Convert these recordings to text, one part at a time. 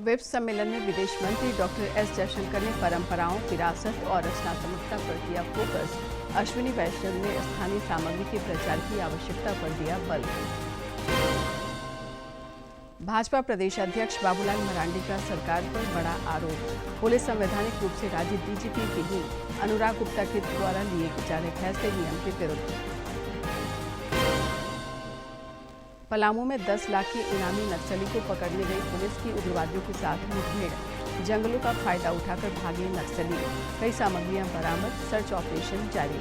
Web सम्मेलन में विदेश मंत्री डॉक्टर एस जयशंकर ने परंपराओं, विरासत और रचनात्मकता पर दिया फोकस। अश्विनी वैष्णव ने स्थानीय सामग्री के प्रचार की आवश्यकता पर दिया बल। भाजपा प्रदेश अध्यक्ष बाबूलाल मरांडी का सरकार पर बड़ा आरोप। बोले, संवैधानिक रूप से राज्य डीजीपी विहीन अनुराग गुप्ता के द्वारा लिए जा रहे फैसले नियम के विरुद्ध। पलामू में 10 लाख के इनामी नक्सली को पकड़ने गई पुलिस की उग्रवादियों के साथ मुठभेड़। जंगलों का फायदा उठाकर भागे नक्सली, कई सामग्रियां बरामद, सर्च ऑपरेशन जारी।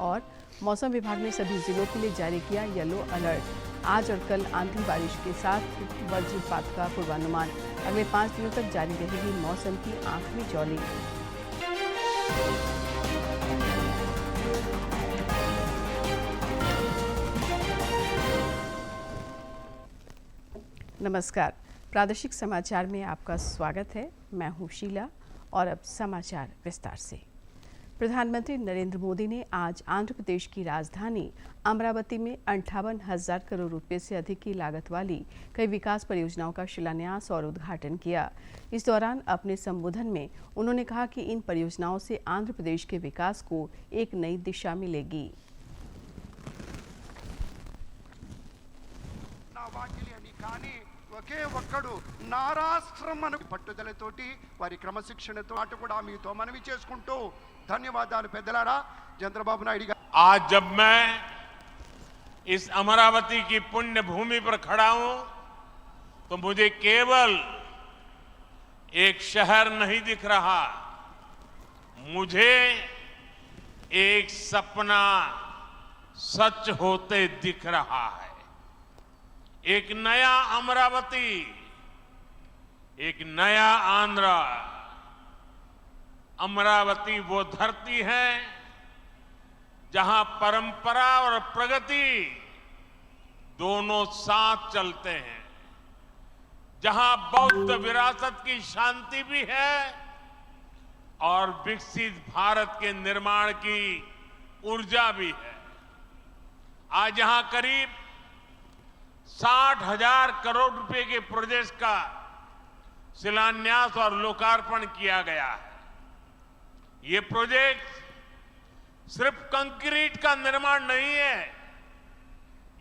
और मौसम विभाग ने सभी जिलों के लिए जारी किया येलो अलर्ट। आज और कल आंधी बारिश के साथ वज्रपात का पूर्वानुमान। अगले 5 दिनों तक जारी रहेगी मौसम की आखिरी जौली। नमस्कार, प्रादेशिक समाचार में आपका स्वागत है। मैं हूं शीला और अब समाचार विस्तार से। प्रधानमंत्री नरेंद्र मोदी ने आज आंध्र प्रदेश की राजधानी अमरावती में 58,000 करोड़ रुपए से अधिक की लागत वाली कई विकास परियोजनाओं का शिलान्यास और उद्घाटन किया। इस दौरान अपने संबोधन में उन्होंने कहा कि इन परियोजनाओं से आंध्र प्रदेश के विकास को एक नई दिशा मिलेगी। ఒకే ఒక్కడు నా రాష్ట్రం అను పట్టుదలతోటి వారి క్రమశిక్షణతో అటు కూడా మీతో మనవి చేసుకుంటూ ధన్యవాదాలు పెద్దలారా। చంద్రబాబు నాయుడు గారు, आज जब मैं इस अमरावती की पुण्य भूमि पर खड़ा हूं तो मुझे केवल एक शहर नहीं दिख रहा, मुझे एक सपना सच होते दिख रहा है। एक नया अमरावती, एक नया आंध्र। अमरावती वो धरती है जहां परंपरा और प्रगति दोनों साथ चलते हैं, जहां बौद्ध विरासत की शांति भी है और विकसित भारत के निर्माण की ऊर्जा भी है। आज यहां करीब 60,000 करोड़ रुपए के प्रोजेक्ट का शिलान्यास और लोकार्पण किया गया है। ये प्रोजेक्ट सिर्फ कंक्रीट का निर्माण नहीं है,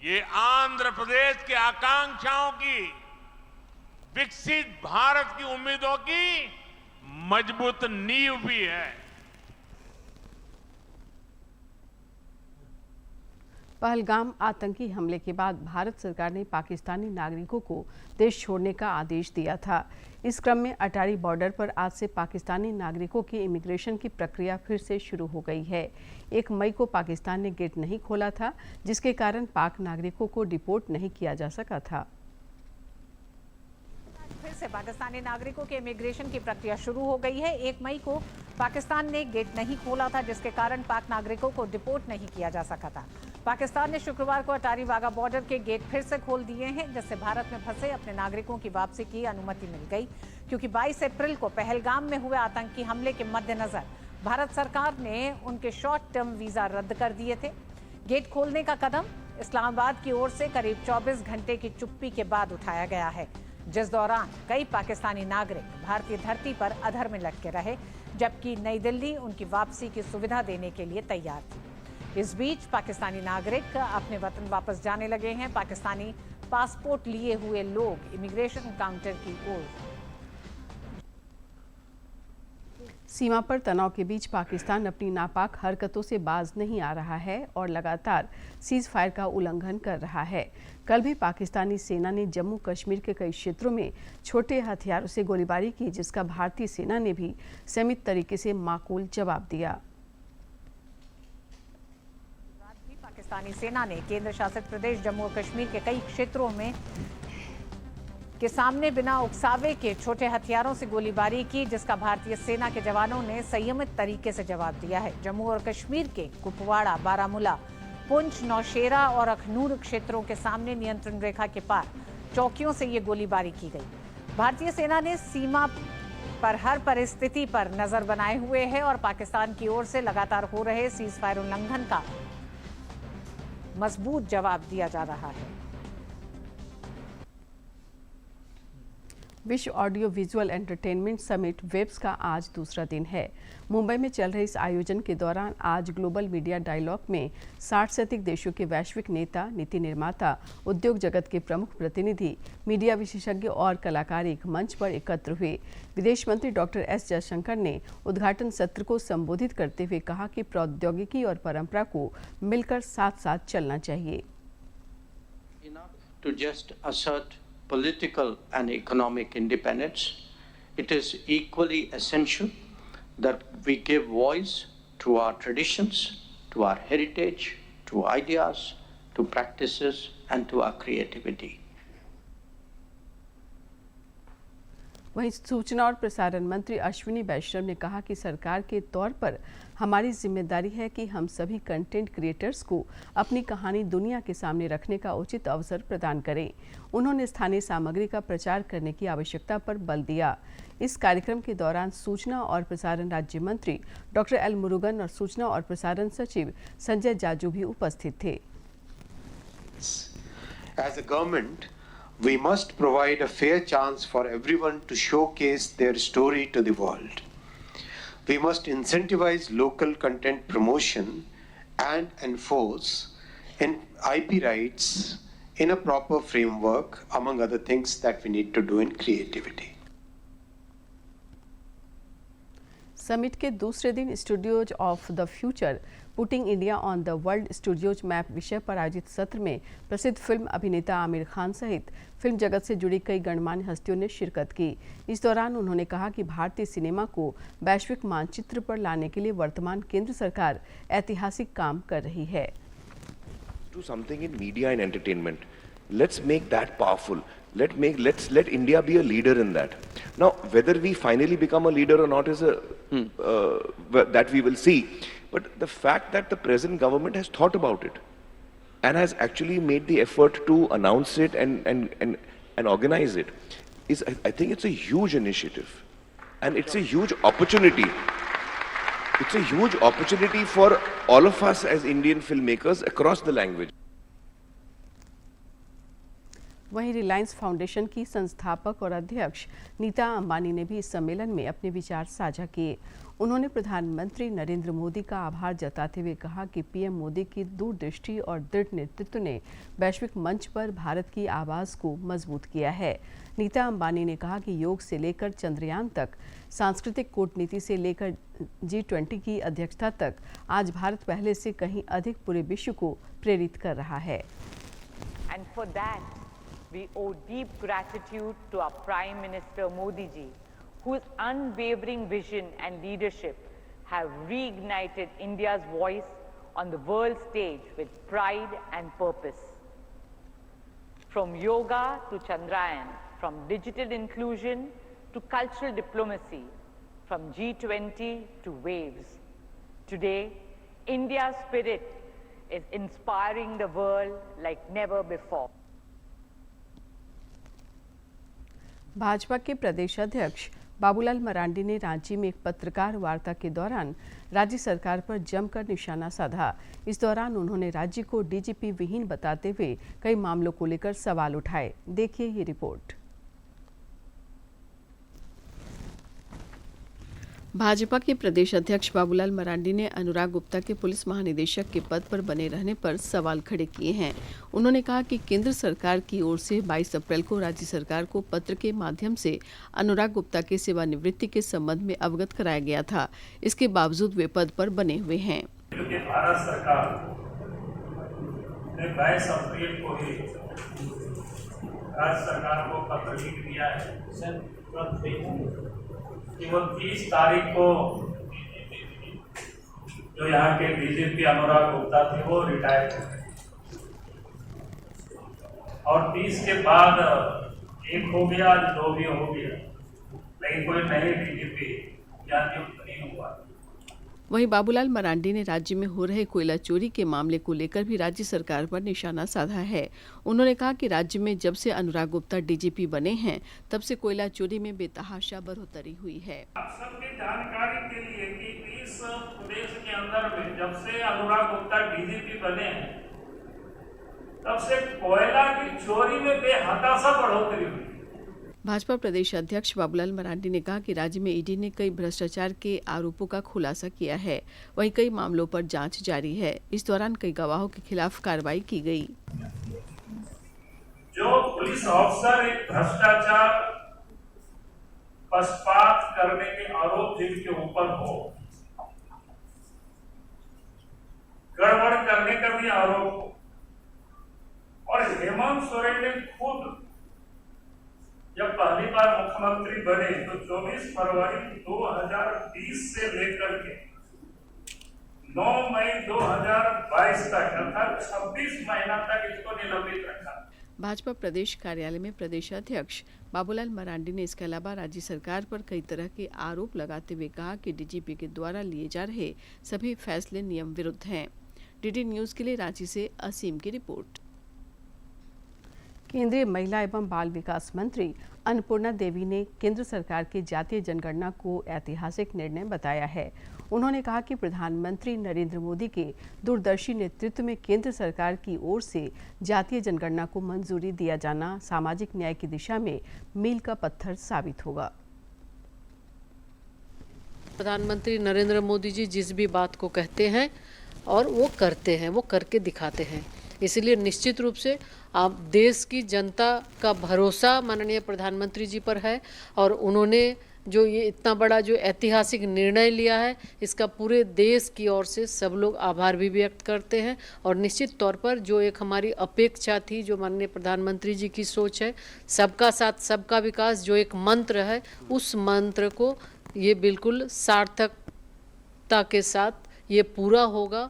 ये आंध्र प्रदेश के आकांक्षाओं की, विकसित भारत की उम्मीदों की मजबूत नींव भी है। पहलगाम आतंकी हमले के बाद भारत सरकार ने पाकिस्तानी नागरिकों को देश छोड़ने का आदेश दिया था। इस क्रम में अटारी बॉर्डर पर आज से पाकिस्तानी नागरिकों की इमिग्रेशन की प्रक्रिया फिर से शुरू हो गई है। 1 मई को पाकिस्तान ने गेट नहीं खोला था, जिसके कारण पाक नागरिकों को डिपोर्ट नहीं किया जा सका था। फिर से पाकिस्तानी नागरिकों के इमिग्रेशन की प्रक्रिया शुरू हो गई है। 1 मई को पाकिस्तान ने गेट नहीं खोला था, जिसके कारण पाक नागरिकों को डिपोर्ट नहीं किया जा सका था। पाकिस्तान ने शुक्रवार को अटारी वाघा बॉर्डर के गेट फिर से खोल दिए हैं, जिससे भारत में फंसे अपने नागरिकों की वापसी की अनुमति मिल गई, क्योंकि 22 अप्रैल को पहलगाम में हुए आतंकी हमले के मद्देनजर भारत सरकार ने उनके शॉर्ट टर्म वीजा रद्द कर दिए थे। गेट खोलने का कदम इस्लामाबाद की ओर से करीब 24 घंटे की चुप्पी के बाद उठाया गया है, जिस दौरान कई पाकिस्तानी नागरिक भारतीय धरती पर अधर में लटके रहे, जबकि नई दिल्ली उनकी वापसी की सुविधा देने के लिए तैयार थी। इस बीच पाकिस्तानी नागरिक अपने वतन वापस जाने लगे हैं। पाकिस्तानी पासपोर्ट लिए हुए लोग इमिग्रेशन काउंटर की ओर। सीमा पर तनाव के बीच पाकिस्तान अपनी नापाक हरकतों से बाज नहीं आ रहा है और लगातार सीज फायर का उल्लंघन कर रहा है। कल भी पाकिस्तानी सेना ने जम्मू कश्मीर के कई क्षेत्रों में छोटे हथियारों से गोलीबारी की, जिसका भारतीय सेना ने भी संयमित तरीके से माकूल जवाब दिया। पाकिस्तानी सेना ने केंद्र शासित प्रदेश जम्मू और कश्मीर के कई क्षेत्रों में के सामने बिना उकसावे के छोटे हथियारों से गोलीबारी की, जिसका भारतीय सेना के जवानों ने संयमित तरीके से जवाब दिया है। जम्मू और कश्मीर के कुपवाड़ा, बारामूला, पुंछ, नौशेरा और अखनूर क्षेत्रों के सामने नियंत्रण रेखा के पार चौकियों से ये गोलीबारी की गई। भारतीय सेना ने सीमा पर हर परिस्थिति पर नजर बनाए हुए है और पाकिस्तान की ओर से लगातार हो रहे सीज फायर उल्लंघन का मजबूत जवाब दिया जा रहा है। विश्व audio visual entertainment summit WAVES का आज दूसरा दिन है। मुंबई में चल रहे इस आयोजन के दौरान आज ग्लोबल मीडिया डायलॉग में 60 से अधिक देशों के वैश्विक नेता, नीति निर्माता, उद्योग जगत के प्रमुख प्रतिनिधि, मीडिया विशेषज्ञ और कलाकार एक मंच पर एकत्र हुए। विदेश मंत्री डॉक्टर एस जयशंकर ने उद्घाटन सत्र को संबोधित करते हुए कहा कि प्रौद्योगिकी और परंपरा को मिलकर साथ साथ चलना चाहिए। Political and economic independence, it is equally essential that we give voice to our traditions, to our heritage, to ideas, to practices, and to our creativity. वहीं सूचना और प्रसारण मंत्री अश्विनी वैष्णव ने कहा कि सरकार के तौर पर हमारी जिम्मेदारी है कि हम सभी कंटेंट क्रिएटर्स को अपनी कहानी दुनिया के सामने रखने का उचित अवसर प्रदान करें। उन्होंने स्थानीय सामग्री का प्रचार करने की आवश्यकता पर बल दिया। इस कार्यक्रम के दौरान सूचना और प्रसारण राज्य मंत्री डॉक्टर एल मुरुगन और सूचना और प्रसारण सचिव संजय जाजू भी उपस्थित थे। As a government, we must provide a fair chance for everyone to showcase their story to the world. We must incentivize local content promotion and enforce IP rights in a proper framework, among other things that we need to do in creativity. Summit के दूसरे दिन studios of the future putting India on the world studios map विषय पर आयोजित सत्र में प्रसिद्ध film अभिनेता आमिर खान सहित फिल्म जगत से जुड़ी कई गणमान्य हस्तियों ने शिरकत की। इस दौरान उन्होंने कहा कि भारतीय सिनेमा को वैश्विक मानचित्र पर लाने के लिए वर्तमान केंद्र सरकार ऐतिहासिक काम कर रही है। Do something in media and entertainment. Let's make that powerful. Let's let India be a leader in that. Now, whether we finally become a leader or not is that we will see. But the fact that the present government has thought about it and has actually made the effort to announce it and organize it is, I think, it's a huge initiative, and it's a huge opportunity. It's a huge opportunity for all of us as Indian filmmakers across the language. वहीं Reliance foundation की संस्थापक और अध्यक्ष नीता अंबानी ने भी इस सम्मेलन में अपने विचार साझा किए। उन्होंने प्रधानमंत्री नरेंद्र मोदी का आभार जताते हुए कहा कि पीएम मोदी की दूरदृष्टि और दृढ़ नेतृत्व ने वैश्विक मंच पर भारत की आवाज को मजबूत किया है। नीता अंबानी ने कहा कि योग से लेकर चंद्रयान तक, सांस्कृतिक कूटनीति से लेकर G20 की अध्यक्षता तक आज भारत पहले से कहीं अधिक पूरे विश्व को प्रेरित कर रहा है। And for that, we owe deep gratitude to our Prime Minister Modi ji, whose unwavering vision and leadership have reignited India's voice on the world stage with pride and purpose. From yoga to Chandrayaan, from digital inclusion to cultural diplomacy, from G20 to waves. Today, India's spirit is inspiring the world like never before. Bhajpa के प्रदेश अध्यक्ष बाबूलाल मरांडी ने रांची में एक पत्रकार वार्ता के दौरान राज्य सरकार पर जमकर निशाना साधा। इस दौरान उन्होंने राज्य को डीजीपी विहीन बताते हुए कई मामलों को लेकर सवाल उठाए। देखिए ये रिपोर्ट। भाजपा के प्रदेश अध्यक्ष बाबूलाल मरांडी ने अनुराग गुप्ता के पुलिस महानिदेशक के पद पर बने रहने पर सवाल खड़े किए हैं। उन्होंने कहा कि केंद्र सरकार की ओर से 22 अप्रैल को राज्य सरकार को पत्र के माध्यम से अनुराग गुप्ता के सेवानिवृत्ति के संबंध में अवगत कराया गया था। इसके बावजूद वे पद पर बने हुए हैं। भारत सरकार ने 22 अप्रैल को ही राज्य सरकार को पत्र लिख दिया है कि वो 30 तारीख को जो यहाँ के डीजीपी अनुराग गुप्ता थे वो रिटायर थे और 30 के बाद एक हो गया, 2 भी हो गया, लेकिन कोई नए डीजीपी या नियुक्त नहीं हुआ। वहीं बाबूलाल मरांडी ने राज्य में हो रहे कोयला चोरी के मामले को लेकर भी राज्य सरकार पर निशाना साधा है। उन्होंने कहा कि राज्य में जब से अनुराग गुप्ता डीजीपी बने हैं तब से कोयला चोरी में बेतहाशा बढ़ोतरी हुई है। सबकी जानकारी के लिए कि इस प्रदेश के अंदर में जब से अनुराग गुप्ता डीजीपी बने हैं तब से कोयला की चोरी में बेहताशा बढ़ोतरी हुई। भाजपा प्रदेश अध्यक्ष बाबूलाल मरांडी ने कहा कि राज्य में ईडी ने कई भ्रष्टाचार के आरोपों का खुलासा किया है। वहीं कई मामलों पर जांच जारी है। इस दौरान कई गवाहों के खिलाफ कार्रवाई की गई। जो पुलिस अफसर एक भ्रष्टाचार पक्षपात करने के आरोप जिनके ऊपर हो, गड़बड़ करने का भी आरोप हो, और हेमंत सोरेन ने खुद जब पहली बार मुख्यमंत्री बने तो 24 फरवरी 2020 से लेकर के 9 मई 2022 तक अर्थात 26 महीना तक इसको निलंबित रखा। भाजपा प्रदेश कार्यालय में प्रदेश अध्यक्ष बाबूलाल मरांडी ने इसके अलावा राज्य सरकार पर कई तरह के आरोप लगाते हुए कहा कि डीजीपी के द्वारा लिए जा रहे सभी फैसले नियम विरुद्ध हैं। डीडी न्यूज के लिए रांची से असीम की रिपोर्ट। केंद्रीय महिला एवं बाल विकास मंत्री अन्नपूर्णा देवी ने केंद्र सरकार की जातीय जनगणना को ऐतिहासिक निर्णय बताया है। उन्होंने कहा कि प्रधानमंत्री नरेंद्र मोदी के दूरदर्शी नेतृत्व में केंद्र सरकार की ओर से जातीय जनगणना को मंजूरी दिया जाना सामाजिक न्याय की दिशा में मील का पत्थर साबित होगा। प्रधानमंत्री नरेंद्र मोदी जी जिस भी बात को कहते हैं और वो करते हैं, वो करके दिखाते हैं। इसलिए निश्चित रूप से आप देश की जनता का भरोसा माननीय प्रधानमंत्री जी पर है और उन्होंने जो ये इतना बड़ा जो ऐतिहासिक निर्णय लिया है इसका पूरे देश की ओर से सब लोग आभार भी व्यक्त करते हैं। और निश्चित तौर पर जो एक हमारी अपेक्षा थी, जो माननीय प्रधानमंत्री जी की सोच है, सबका साथ सबका विकास, जो एक मंत्र है, उस मंत्र को ये बिल्कुल सार्थकता के साथ ये पूरा होगा।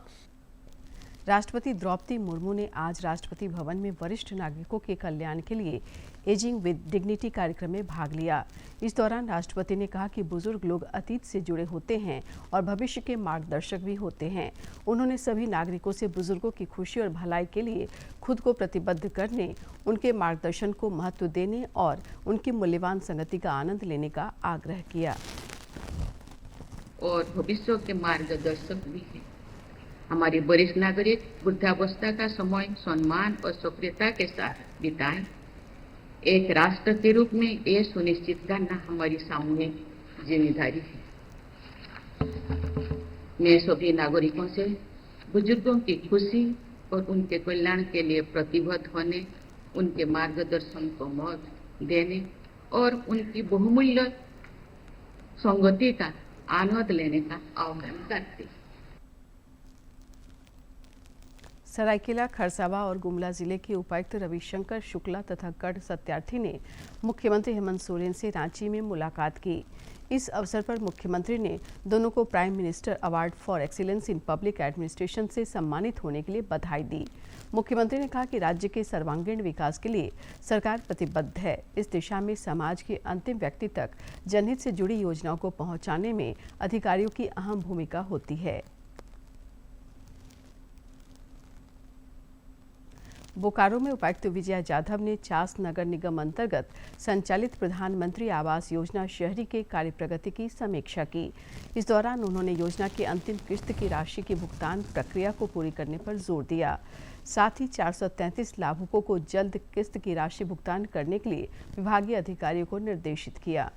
राष्ट्रपति द्रौपदी मुर्मू ने आज राष्ट्रपति भवन में वरिष्ठ नागरिकों के कल्याण के लिए एजिंग विद डिग्निटी कार्यक्रम में भाग लिया। इस दौरान राष्ट्रपति ने कहा कि बुजुर्ग लोग अतीत से जुड़े होते हैं और भविष्य के मार्गदर्शक भी होते हैं। उन्होंने सभी नागरिकों से बुजुर्गों की खुशी और भलाई के लिए खुद को प्रतिबद्ध करने, उनके मार्गदर्शन को महत्व देने और उनकी मूल्यवान संगति का आनंद लेने का आग्रह किया। और भविष्य के मार्गदर्शक भी हैं। हमारे वरिष्ठ नागरिक वृद्धावस्था का समय सम्मान और सक्रियता के साथ बिताएं। एक राष्ट्र के रूप में ये सुनिश्चित करना हमारी सामूहिक जिम्मेदारी है। मैं सभी नागरिकों से बुजुर्गों की खुशी और उनके कल्याण के लिए प्रतिबद्ध होने, उनके मार्गदर्शन को महत्व देने और उनकी बहुमूल्य संगति का आनंद लेने का आह्वान करते। सरायकेला, खरसावां और गुमला जिले के उपायुक्त रविशंकर शुक्ला तथा गढ़ सत्यार्थी ने मुख्यमंत्री हेमंत सोरेन से रांची में मुलाकात की। इस अवसर पर मुख्यमंत्री ने दोनों को prime minister award for excellence in public administration से सम्मानित होने के लिए बधाई दी। मुख्यमंत्री ने कहा कि राज्य के सर्वांगीण विकास के लिए सरकार प्रतिबद्ध है। इस दिशा में समाज के अंतिम व्यक्ति तक जनहित से जुड़ी योजनाओं को पहुंचाने में अधिकारियों की अहम भूमिका होती है। बोकारो में उपायुक्त विजया जाधव ने चास नगर निगम अंतर्गत संचालित प्रधानमंत्री आवास योजना शहरी के कार्य प्रगति की समीक्षा की। इस दौरान उन्होंने योजना की अंतिम किस्त की राशि की भुगतान प्रक्रिया को पूरी करने पर जोर दिया। साथ ही 433 लाभुकों को जल्द किस्त की राशि भुगतान करने के लिए विभागीय अधिकारियों को निर्देशित किया।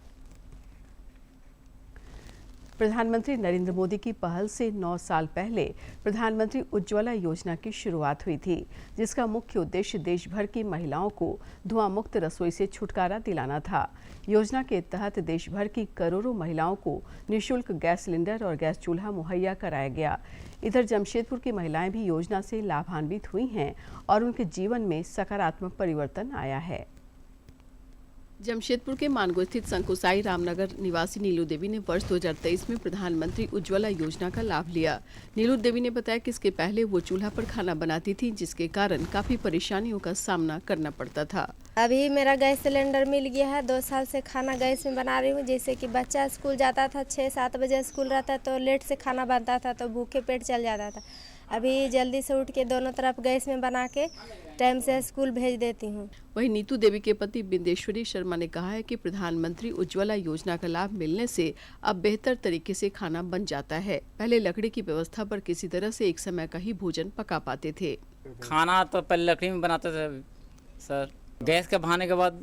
प्रधानमंत्री नरेंद्र मोदी की पहल से 9 साल पहले प्रधानमंत्री उज्ज्वला योजना की शुरुआत हुई थी, जिसका मुख्य उद्देश्य देश भर की महिलाओं को धुआं मुक्त रसोई से छुटकारा दिलाना था। योजना के तहत देश भर की करोड़ों महिलाओं को निःशुल्क गैस सिलेंडर और गैस चूल्हा मुहैया कराया गया। इधर जमशेदपुर की महिलाएं भी योजना से लाभान्वित हुई हैं और उनके जीवन में सकारात्मक परिवर्तन आया है। जमशेदपुर के मानगो स्थित संकुसाई रामनगर निवासी नीलू देवी ने वर्ष 2023 में प्रधानमंत्री उज्ज्वला योजना का लाभ लिया। नीलू देवी ने बताया कि इसके पहले वो चूल्हा पर खाना बनाती थी, जिसके कारण काफी परेशानियों का सामना करना पड़ता था। अभी मेरा गैस सिलेंडर मिल गया है। 2 साल से खाना गैस में बना रही हूँ। जैसे कि बच्चा स्कूल जाता था, 6-7 बजे स्कूल रहता तो लेट से खाना बनता था तो भूखे पेट चल जाता था। अभी जल्दी से उठ के दोनों तरफ गैस में बना के टाइम से स्कूल भेज देती हूँ। वहीं नीतू देवी के पति बिंदेश्वरी शर्मा ने कहा है कि प्रधानमंत्री उज्ज्वला योजना का लाभ मिलने से अब बेहतर तरीके से खाना बन जाता है। पहले लकड़ी की व्यवस्था पर किसी तरह से एक समय का ही भोजन पका पाते थे। खाना तो पहले लकड़ी में बनाते थे सर। गैस के बहाने के बाद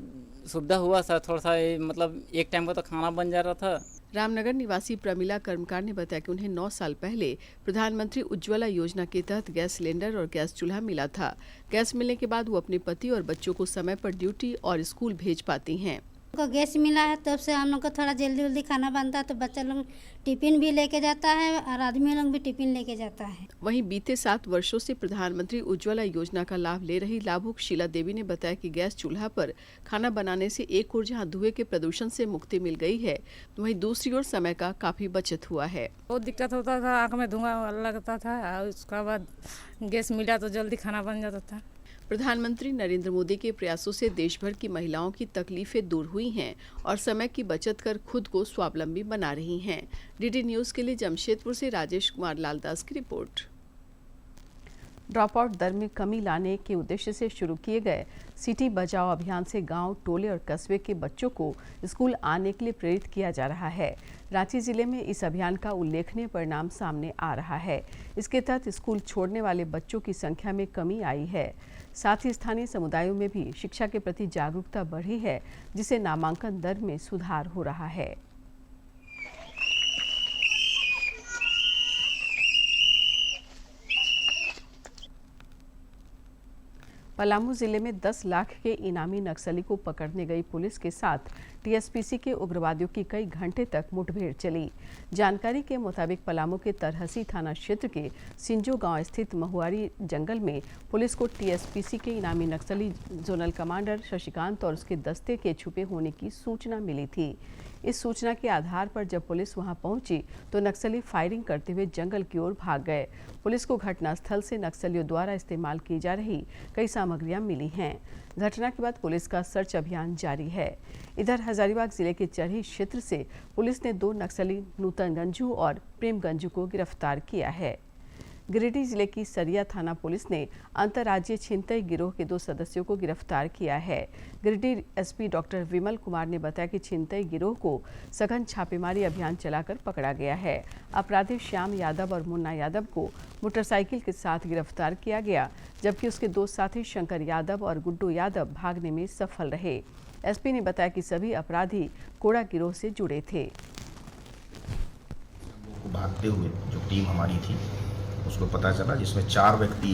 सुविधा हुआ सर, थोड़ा सा मतलब एक टाइम का तो खाना बन जा रहा था। रामनगर निवासी प्रमिला कर्मकार ने बताया कि उन्हें 9 साल पहले प्रधानमंत्री उज्ज्वला योजना के तहत गैस सिलेंडर और गैस चूल्हा मिला था। गैस मिलने के बाद वो अपने पति और बच्चों को समय पर ड्यूटी और स्कूल भेज पाती हैं। को गैस मिला है तब से हम लोग को थोड़ा जल्दी खाना बनता है, तो बच्चा लोग टिफिन भी लेके जाता है और आदमी लोग भी टिफिन लेके जाता है। वहीं बीते 7 वर्षों से प्रधानमंत्री उज्ज्वला योजना का लाभ ले रही लाभुक शीला देवी ने बताया कि गैस चूल्हा पर खाना बनाने से एक ओर जहां धुएं के प्रदूषण से मुक्ति मिल गई है, तो वहीं दूसरी ओर समय का काफी बचत हुआ है। बहुत दिक्कत होता था, आँख में धुआं लगता था और उसके बाद गैस मिला तो जल्दी खाना बन जाता था। प्रधानमंत्री नरेंद्र मोदी के प्रयासों से देश भर की महिलाओं की तकलीफें दूर हुई हैं और समय की बचत कर खुद को स्वावलंबी बना रही हैं। डीडी न्यूज़ के लिए जमशेदपुर से राजेश कुमार लालदास की रिपोर्ट। ड्रॉप आउट दर में कमी लाने के उद्देश्य से शुरू किए गए सिटी बचाओ अभियान से गांव, टोले और कस्बे के बच्चों को स्कूल आने के लिए प्रेरित किया जा रहा है। रांची जिले में इस अभियान का उल्लेखनीय परिणाम सामने आ रहा है। इसके तहत स्कूल छोड़ने वाले बच्चों की संख्या में कमी आई है। साथ ही स्थानीय समुदायों में भी शिक्षा के प्रति जागरूकता बढ़ी है, जिससे नामांकन दर में सुधार हो रहा है। पलामू जिले में 10 लाख के इनामी नक्सली को पकड़ने गई पुलिस के साथ टीएसपीसी के उग्रवादियों की कई घंटे तक मुठभेड़ चली। जानकारी के मुताबिक पलामू के तरहसी थाना क्षेत्र के सिंजो गांव स्थित महुआरी जंगल में पुलिस को टीएसपीसी के इनामी नक्सली जोनल कमांडर शशिकांत और उसके दस्ते के छुपे होने की सूचना मिली थी। इस सूचना के आधार पर जब पुलिस वहां पहुंची तो नक्सली फायरिंग करते हुए जंगल की ओर भाग गए। पुलिस को घटनास्थल से नक्सलियों द्वारा इस्तेमाल की जा रही कई सामग्रियां मिली हैं। घटना के बाद पुलिस का सर्च अभियान जारी है। इधर हजारीबाग जिले के चरही क्षेत्र से पुलिस ने 2 नक्सली नूतन गंजू और प्रेम गंजू को गिरफ्तार किया है। गिरिडीह जिले की सरिया थाना पुलिस ने अंतर्राज्यीय छिनतई गिरोह के 2 सदस्यों को गिरफ्तार किया है। गिरिडीह एसपी डॉक्टर विमल कुमार ने बताया कि छिनतई गिरोह को सघन छापेमारी अभियान चलाकर पकड़ा गया है। अपराधी श्याम यादव और मुन्ना यादव को मोटरसाइकिल के साथ गिरफ्तार किया गया, जबकि उसके 2 साथी शंकर यादव और गुड्डू यादव भागने में सफल रहे। एसपी ने बताया कि सभी अपराधी कोड़ा गिरोह से जुड़े थे। भागते हुए जो टीम हमारी थी उसको पता चला, जिसमें 4 व्यक्ति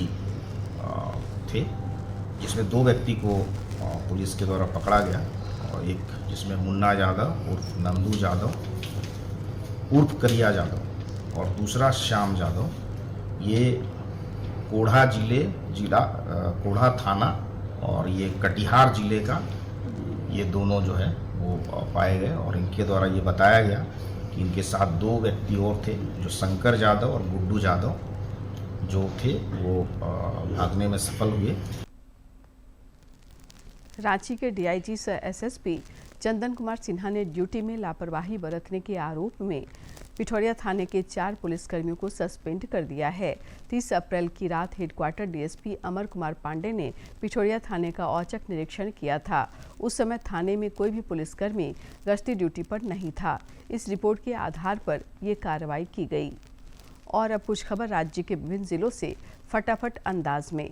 थे, जिसमें 2 व्यक्ति को पुलिस के द्वारा पकड़ा गया और एक जिसमें मुन्ना यादव उर्फ नंदू यादव उर्फ करिया यादव और दूसरा श्याम यादव, ये कोढ़ा कोढ़ा थाना और ये कटिहार जिले का ये दोनों जो है वो पाए गए और इनके द्वारा ये बताया गया कि इनके साथ 2 व्यक्ति और थे, जो शंकर यादव और गुड्डू यादव जो थे वो भागने में सफल हुए। रांची के डीआईजी सह एसएसपी चंदन कुमार सिन्हा ने ड्यूटी में लापरवाही बरतने के आरोप में पिठौरिया थाने के 4 पुलिसकर्मियों को सस्पेंड कर दिया है। 30 अप्रैल की रात हेडक्वार्टर डीएसपी अमर कुमार पांडे ने पिठौरिया थाने का औचक निरीक्षण किया था। उस समय थाने में कोई भी पुलिसकर्मी गश्ती ड्यूटी पर नहीं था। इस रिपोर्ट के आधार पर ये कार्रवाई की गई। और अब कुछ खबर राज्य के विभिन्न जिलों से फटाफट अंदाज में।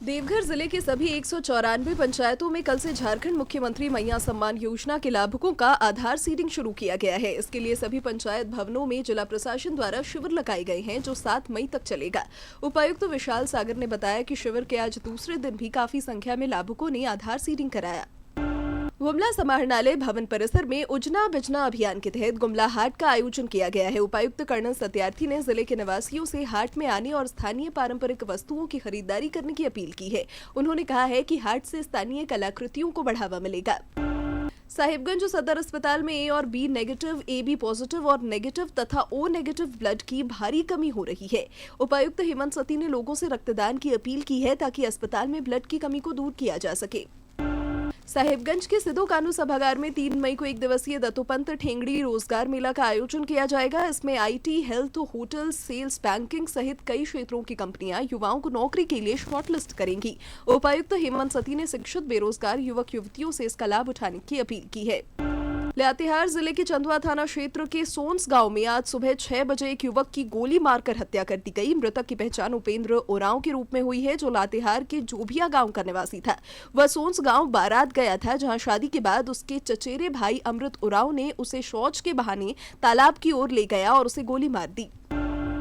देवघर जिले के सभी 194 पंचायतों में कल से झारखंड मुख्यमंत्री मैया सम्मान योजना के लाभुकों का आधार सीडिंग शुरू किया गया है। इसके लिए सभी पंचायत भवनों में जिला प्रशासन द्वारा शिविर लगाए गए हैं, जो 7 मई तक चलेगा। उपायुक्त विशाल सागर ने बताया कि शिविर के आज दूसरे दिन भी काफी संख्या में लाभुकों ने आधार सीडिंग कराया। गुमला समाहरणालय भवन परिसर में उजना बिजना अभियान के तहत गुमला हाट का आयोजन किया गया है। उपायुक्त कर्नल सत्यार्थी ने जिले के निवासियों से हाट में आने और स्थानीय पारंपरिक वस्तुओं की खरीदारी करने की अपील की है। उन्होंने कहा है कि हाट से स्थानीय कलाकृतियों को बढ़ावा मिलेगा। साहिबगंज सदर अस्पताल में ए और बी नेगेटिव, AB पॉजिटिव और नेगेटिव तथा O नेगेटिव ब्लड की भारी कमी हो रही है। उपायुक्त हेमंत सती ने लोगों से रक्तदान की अपील की है ताकि अस्पताल में ब्लड की कमी को दूर किया जा सके। साहिबगंज के सिद्धू कानू सभागार में 3 मई को 1 दिवसीय दत्तोपंत ठेंगड़ी रोजगार मेला का आयोजन किया जाएगा। इसमें IT, health, hotel, sales, banking सहित कई क्षेत्रों की कंपनियां युवाओं को नौकरी के लिए शॉर्टलिस्ट करेंगी। उपायुक्त हेमंत सती ने शिक्षित बेरोजगार युवक युवतियों से इसका लाभ उठाने की अपील की है। लातेहार जिले के चंदवा थाना क्षेत्र के सोन्स गांव में आज सुबह 6 बजे एक युवक की गोली मारकर हत्या कर दी गई। मृतक की पहचान उपेंद्र ओरांव के रूप में हुई है, जो लातेहार के जोभिया गांव का निवासी था। वह सोन्स गांव बारात गया था, जहां शादी के बाद उसके चचेरे भाई अमृत ओरांव ने उसे शौच के बहाने तालाब की ओर ले गया और उसे गोली मार दी।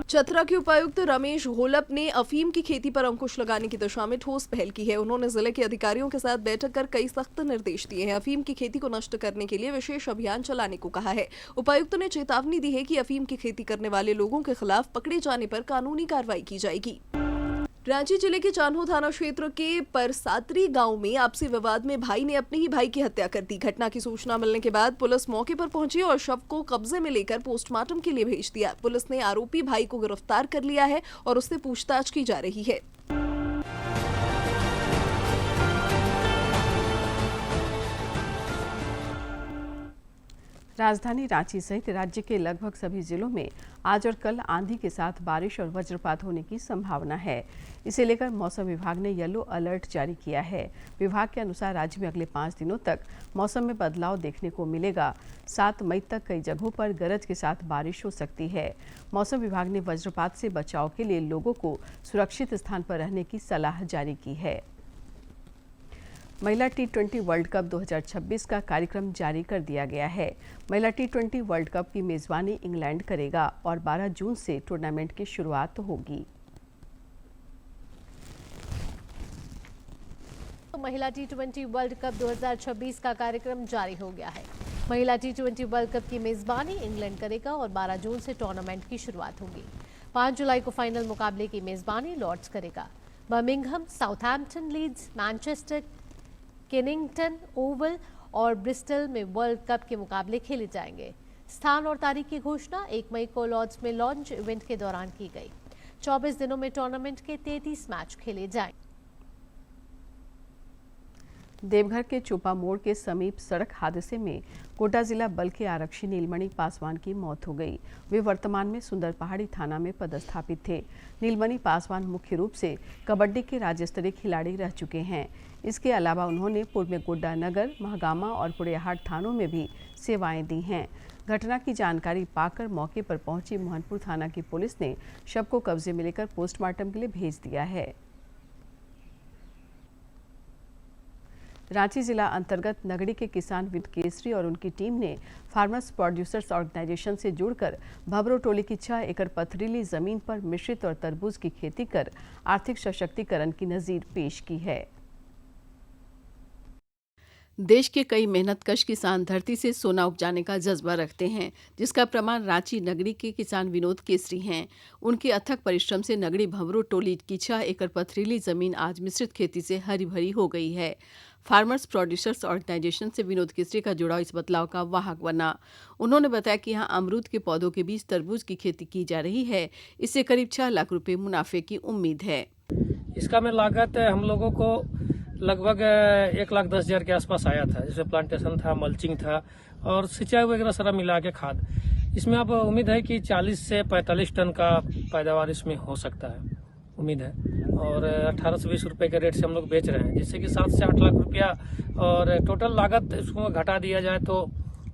चतरा के उपायुक्त रमेश घोलप ने अफीम की खेती पर अंकुश लगाने की दिशा में ठोस पहल की है। उन्होंने जिले के अधिकारियों के साथ बैठक कर कई सख्त निर्देश दिए हैं। अफीम की खेती को नष्ट करने के लिए विशेष अभियान चलाने को कहा है। उपायुक्त ने चेतावनी दी है कि अफीम की खेती करने वाले लोगों के खिलाफ पकड़े जाने पर कानूनी कार्रवाई की जाएगी। रांची जिले के चान्हो थाना क्षेत्र के परसात्री गांव में आपसी विवाद में भाई ने अपने ही भाई की हत्या कर दी। घटना की सूचना मिलने के बाद पुलिस मौके पर पहुंची और शव को कब्जे में लेकर पोस्टमार्टम के लिए भेज दिया। पुलिस ने आरोपी भाई को गिरफ्तार कर लिया है और उससे पूछताछ की जा रही है। राजधानी रांची सहित राज्य के लगभग सभी जिलों में आज और कल आंधी के साथ बारिश और वज्रपात होने की संभावना है। इसे लेकर मौसम विभाग ने येलो अलर्ट जारी किया है। विभाग के अनुसार राज्य में अगले 5 दिनों तक मौसम में बदलाव देखने को मिलेगा। 7 मई तक कई जगहों पर गरज के साथ बारिश हो सकती है। मौसम विभाग ने वज्रपात से बचाव के लिए लोगों को सुरक्षित स्थान पर रहने की सलाह जारी की है। महिला T20 वर्ल्ड कप 2026 का कार्यक्रम जारी कर दिया गया है। महिला T20 वर्ल्ड कप की मेजबानी इंग्लैंड करेगा और 12 जून से टूर्नामेंट की शुरुआत होगी। महिला T20 वर्ल्ड कप 2026 का कार्यक्रम जारी हो गया है। महिला T20 वर्ल्ड कप की मेजबानी इंग्लैंड करेगा और 12 जून से टूर्नामेंट की शुरुआत होगी। 5 जुलाई को फाइनल मुकाबले की मेजबानी लॉर्ड्स करेगा। Birmingham, Southampton, Leeds, Manchester, Kennington Oval और ब्रिस्टल में वर्ल्ड कप के मुकाबले खेले जाएंगे। स्थान और तारीख की घोषणा 1 मई को लॉर्ड्स में लॉन्च इवेंट के दौरान की गई। 24 दिनों में टूर्नामेंट के 33 मैच खेले जाएंगे। देवघर के चोपा मोड़ के समीप सड़क हादसे में कोटा जिला बल के आरक्षी नीलमणि पासवान की मौत हो गई। वे वर्तमान में सुंदर पहाड़ी थाना में पदस्थापित थे। नीलमणि पासवान मुख्य रूप से कबड्डी के राज्य स्तरीय खिलाड़ी रह चुके हैं। इसके अलावा उन्होंने पूर्व में गोड्डा नगर, महागामा और पुड़ियाहाट थानों में भी सेवाएं दी हैं। घटना की जानकारी पाकर मौके पर पहुंची मोहनपुर थाना की पुलिस ने शव को कब्जे में लेकर पोस्टमार्टम के लिए भेज दिया है। रांची जिला अंतर्गत नगड़ी के किसान विनोद केसरी और उनकी टीम ने फार्मर्स प्रोड्यूसर्स ऑर्गेनाइजेशन से जुड़कर भबरो टोली की 6 एकड़ पथरीली जमीन पर मिश्रित और तरबूज की खेती कर आर्थिक सशक्तिकरण की नजीर पेश की है। देश के कई मेहनतकश किसान धरती से सोना उपजाने का जज्बा रखते हैं, जिसका प्रमाण रांची नगरी के किसान विनोद केसरी हैं। उनके अथक परिश्रम से नगड़ी भंवरो टोली की 6 एकड़ पथरीली जमीन आज मिश्रित खेती से हरी भरी हो गई है। फार्मर्स प्रोड्यूसर्स ऑर्गेनाइजेशन से विनोद केसरी का जुड़ाव इस बदलाव का वाहक बना। उन्होंने बताया कि यहाँ अमरूद के पौधों के बीच तरबूज की खेती की जा रही है। इससे करीब 6 लाख रुपए मुनाफे की उम्मीद है। इसका में लागत हम लोगों को लगभग 1,10,000 के आसपास आया था, जिसमें प्लांटेशन था, मल्चिंग था और सिंचाई वगैरह सारा मिला के खाद। इसमें अब उम्मीद है कि 40 से 45 टन का पैदावार इसमें हो सकता है, उम्मीद है। और 18 से 20 रुपए के रेट से हम लोग बेच रहे हैं, जिससे कि 7 से 8 लाख रुपया और टोटल लागत इसको घटा दिया जाए तो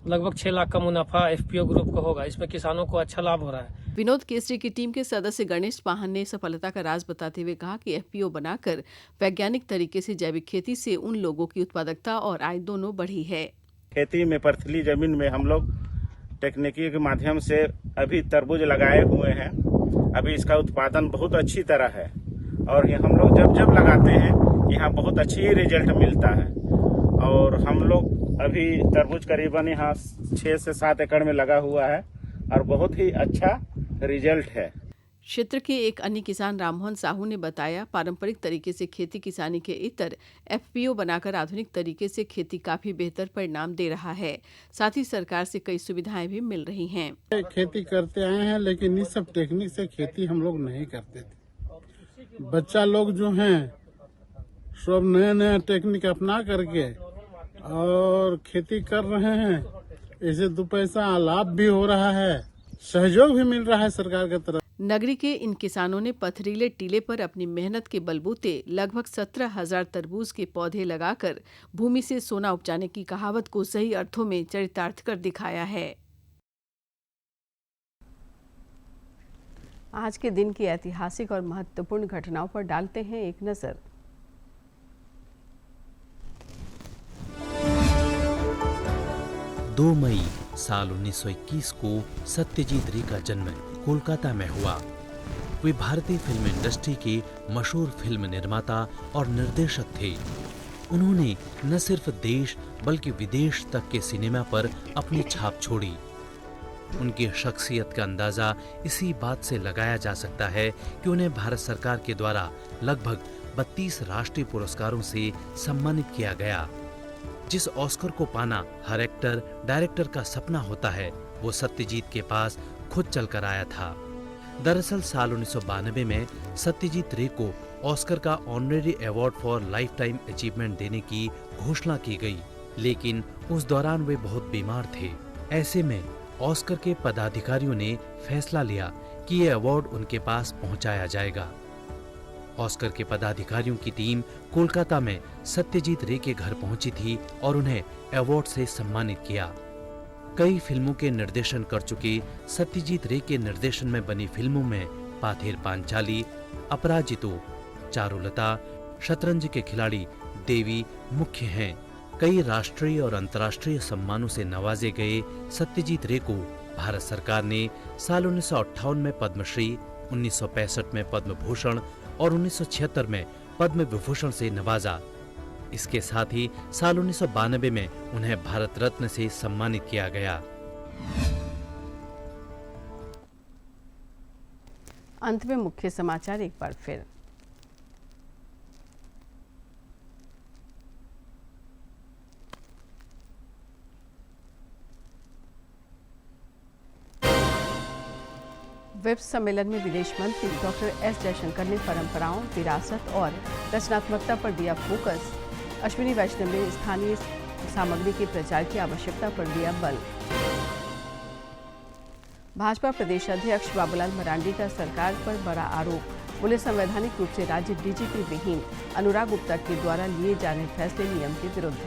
लगभग 6 लाख का मुनाफा एफपीओ ग्रुप को होगा। इसमें किसानों को अच्छा लाभ हो रहा है। विनोद केसरी की टीम के सदस्य गणेश पाहन ने सफलता का राज बताते हुए कहा कि एफपीओ बनाकर वैज्ञानिक तरीके से जैविक खेती से उन लोगों की उत्पादकता और आय दोनों बढ़ी है। खेती में पथरीली जमीन में हम लोग टेक्निकी के माध्यम से अभी तरबूज लगाए हुए हैं। अभी इसका उत्पादन बहुत अच्छी तरह है और हम लोग जब लगाते हैं यहाँ बहुत अच्छी रिजल्ट मिलता है। और हम लोग अभी तरबूज करीबन यहाँ 6 से 7 एकड़ में लगा हुआ है और बहुत ही अच्छा रिजल्ट है। क्षेत्र के एक अन्य किसान राममोहन साहू ने बताया, पारंपरिक तरीके से खेती किसानी के इतर एफपीओ बनाकर आधुनिक तरीके से खेती काफी बेहतर परिणाम दे रहा है। साथ ही सरकार से कई सुविधाएं भी मिल रही हैं। खेती करते आए हैं, लेकिन इस सब टेक्निक से खेती हम लोग नहीं करते थे। बच्चा लोग जो हैं सब नया नया टेक्निक अपना करके और खेती कर रहे हैं। इससे 2 पैसा लाभ भी हो रहा है, सहयोग भी मिल रहा है सरकार की तरफ। नगरी के इन किसानों ने पथरीले टीले पर अपनी मेहनत के बलबूते लगभग 17,000 तरबूज के पौधे लगाकर भूमि से सोना उपजाने की कहावत को सही अर्थों में चरितार्थ कर दिखाया है। आज के दिन की ऐतिहासिक और महत्वपूर्ण घटनाओं पर डालते हैं एक नजर। दो मई साल 1921 को सत्यजीत रे का जन्म कोलकाता में हुआ। वे भारतीय फिल्म इंडस्ट्री के मशहूर फिल्म निर्माता और निर्देशक थे। उन्होंने न सिर्फ देश बल्कि विदेश तक के सिनेमा पर अपनी छाप छोड़ी। उनकी शख्सियत का अंदाजा इसी बात से लगाया जा सकता है कि उन्हें भारत सरकार के द्वारा लगभग 32 राष्ट्रीय पुरस्कारों से सम्मानित किया गया। जिस ऑस्कर को पाना हर एक्टर डायरेक्टर का सपना होता है, वो सत्यजीत के पास खुद चलकर आया था। दरअसल साल 1992 में सत्यजीत रे को ऑस्कर का honorary award for life time achievement देने की घोषणा की गई, लेकिन उस दौरान वे बहुत बीमार थे। ऐसे में ऑस्कर के पदाधिकारियों ने फैसला लिया कि ये अवार्ड उनके पास पहुंचाया जाएगा। ऑस्कर के पदाधिकारियों की टीम कोलकाता में सत्यजीत रे के घर पहुंची थी और उन्हें अवार्ड से सम्मानित किया। कई फिल्मों के निर्देशन कर चुके सत्यजीत रे के निर्देशन में बनी फिल्मों में पाथेर पांचाली, अपराजितो, चारुलता, शतरंज के खिलाड़ी, देवी मुख्य हैं। कई राष्ट्रीय और अंतर्राष्ट्रीय सम्मानों से नवाजे गए सत्यजीत रे को भारत सरकार ने साल 1958 में पद्मश्री, 1965 में पद्म भूषण और 1976 में पद्म विभूषण से नवाजा। इसके साथ ही साल 1992 में उन्हें भारत रत्न से सम्मानित किया गया। अंत में मुख्य समाचार एक बार फिर। वेब सम्मेलन में विदेश मंत्री डॉक्टर एस जयशंकर ने परंपराओं, विरासत और रचनात्मकता पर दिया फोकस। अश्विनी वैष्णव ने स्थानीय सामग्री के प्रचार की आवश्यकता पर दिया बल। भाजपा प्रदेश अध्यक्ष बाबूलाल मरांडी का सरकार पर बड़ा आरोप। बोले, संवैधानिक रूप से राज्य डीजीपी विहीन, अनुराग गुप्ता के द्वारा लिए जा रहे फैसले नियम के विरुद्ध।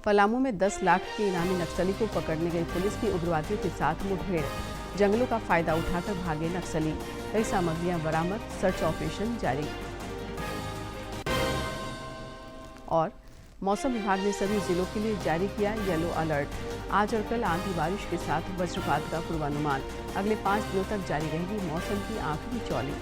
पलामू में 10 लाख के इनामी नक्सली को पकड़ने गई पुलिस की उग्रवादियों के साथ मुठभेड़। जंगलों का फायदा उठाकर भागे नक्सली, कई सामग्रियां बरामद, सर्च ऑपरेशन जारी। और मौसम विभाग ने सभी जिलों के लिए जारी किया येलो अलर्ट। आज और कल आंधी बारिश के साथ वज्रपात का पूर्वानुमान। अगले 5 दिनों तक जारी रहेगी मौसम की आखिरी चौली।